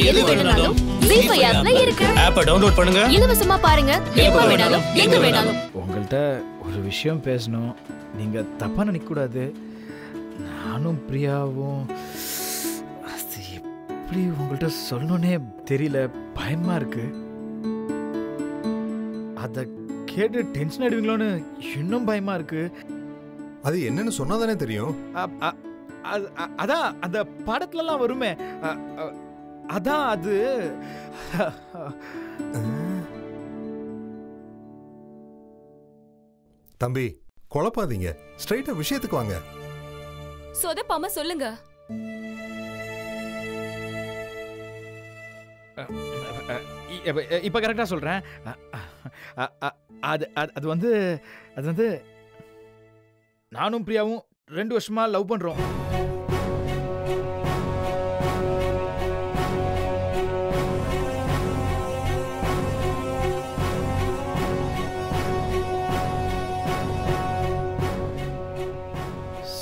எது வேணும்னாலும் ஜீ5 ஆப்ல இருக்கு. ஆப்பை டவுன்லோட் பண்ணுங்க. இலவசமா பாருங்க. எப்ப வேணாலும் எங்க வேணாலும். உங்கள்கிட்ட ஒரு விஷயம் பேசணும். நீங்க தப்பா நினைக்க கூடாது. நானும் பிரியாவும் அது எப்படி உங்கள்கிட்ட சொல்லணும்னே தெரியல. பயமா இருக்கு. அதை கேட்டு டென்ஷன் ஆயிடுவீங்களோன்னு இன்னும் பயமா இருக்கு. அது என்னன்னு சொன்னாதானே தெரியும். அதான் அந்த படத்துலலாம் வருமே. அதான் அது. தம்பி குழப்பாதீங்க, ஸ்ட்ரைட்டா விஷயத்துக்கு வாங்க. சொதப்பாம சொல்லுங்க. இப்ப கரெக்டா சொல்றேன். அது வந்து நானும் பிரியாவும் 2 வருஷமா லவ் பண்றோம்.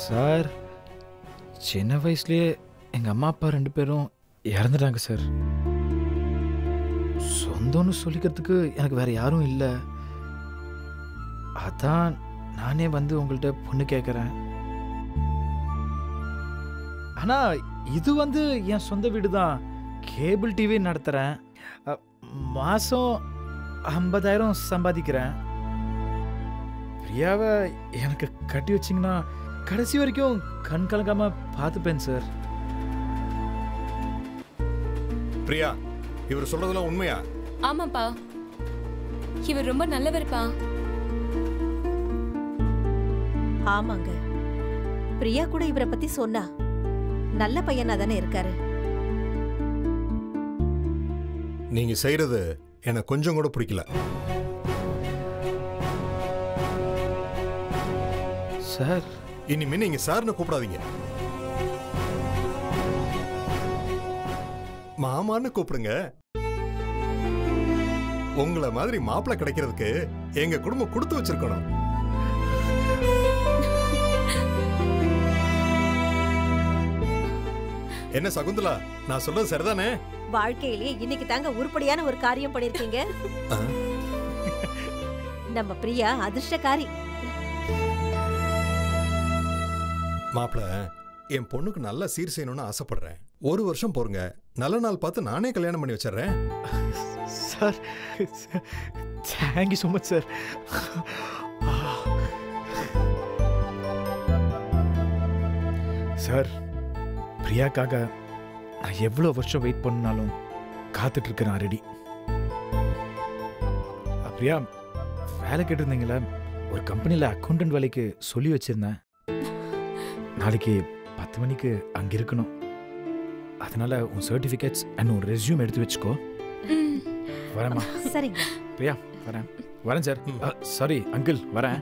சார், சின்ன வயசுலயே எங்க அம்மா அப்பா 2 பேரும் இறந்துட்டாங்க சார். சொந்தம்னு சொல்லிக்கிறதுக்கு எனக்கு வேற யாரும் இல்லை. அதான் நானே வந்து உங்கள்கிட்ட பொண்ணு கேட்குறேன். ஆனா இது வந்து என் சொந்த வீடு தான். கேபிள் டிவி நடத்துறேன். மாசம் 50,000 சம்பாதிக்கிறேன். பிரியாவை எனக்கு கட்டி வச்சிங்கன்னா கடைசி வரைக்கும் கண் கலங்காம பார்த்துப்பேன் சார். பிரியா, இவர் சொல்றதெல்லாம் உண்மையா? ஆமாப்பா, இவர் ரொம்ப நல்லவர்ப்பா. ஆமாங்க, பிரியா கூட இவரை பத்தி சொன்னா. நல்ல பையனா தானே இருக்காரு. நீங்க செய்யறது எனக்கு கொஞ்சம் கூட பிடிக்கல சார். இனிமே நீங்க சார்னு கூப்பிடாதீங்க, மாமான்னு கூப்பிடுங்க. உங்களை மாதிரி மாப்பிள்ளை கிடைக்கிறதுக்கு எங்க குடும்பம் கொடுத்து வச்சிருக்கணும். என்ன சகுந்தலா, நான் சொல்றது சரிதானே? வாழ்க்கையிலேயே இன்னைக்கு தாங்க உருப்படியான ஒரு காரியம் பண்ணிருக்கீங்க. நம்ம பிரியா அதிர்ஷ்டக்காரி. மாப்பிள்ள, என் பொண்ணுக்கு நல்லா சீர் செய்யணும்னு ஆசைப்படுறேன். 1 வருஷம் போருங்க, நல்ல நாள் பார்த்து நானே கல்யாணம் பண்ணி வச்சிடறேன். Sir, thank you so much sir. Sir, பிரியாக்காக நான் எவ்வளோ வருஷம் வெயிட் பண்ணாலும் காத்துட்டு இருக்கிறேன். ரெடி. பிரியா, வேலை கேட்டிருந்தீங்களா? ஒரு கம்பெனியில் அக்கௌண்டன்ட் வேலைக்கு சொல்லி வச்சிருந்தேன். நாளைக்கு 10 மணிக்கு அங்கே இருக்கணும். அதனால உன் சர்டிஃபிகேட்ஸ் அண்ட் உன் ரெஸ்யூம் எடுத்து வச்சுக்கோ. வரேம்மா. சரிங்க பிரியா, வரேன் சார். சாரி அங்கிள், வரேன்.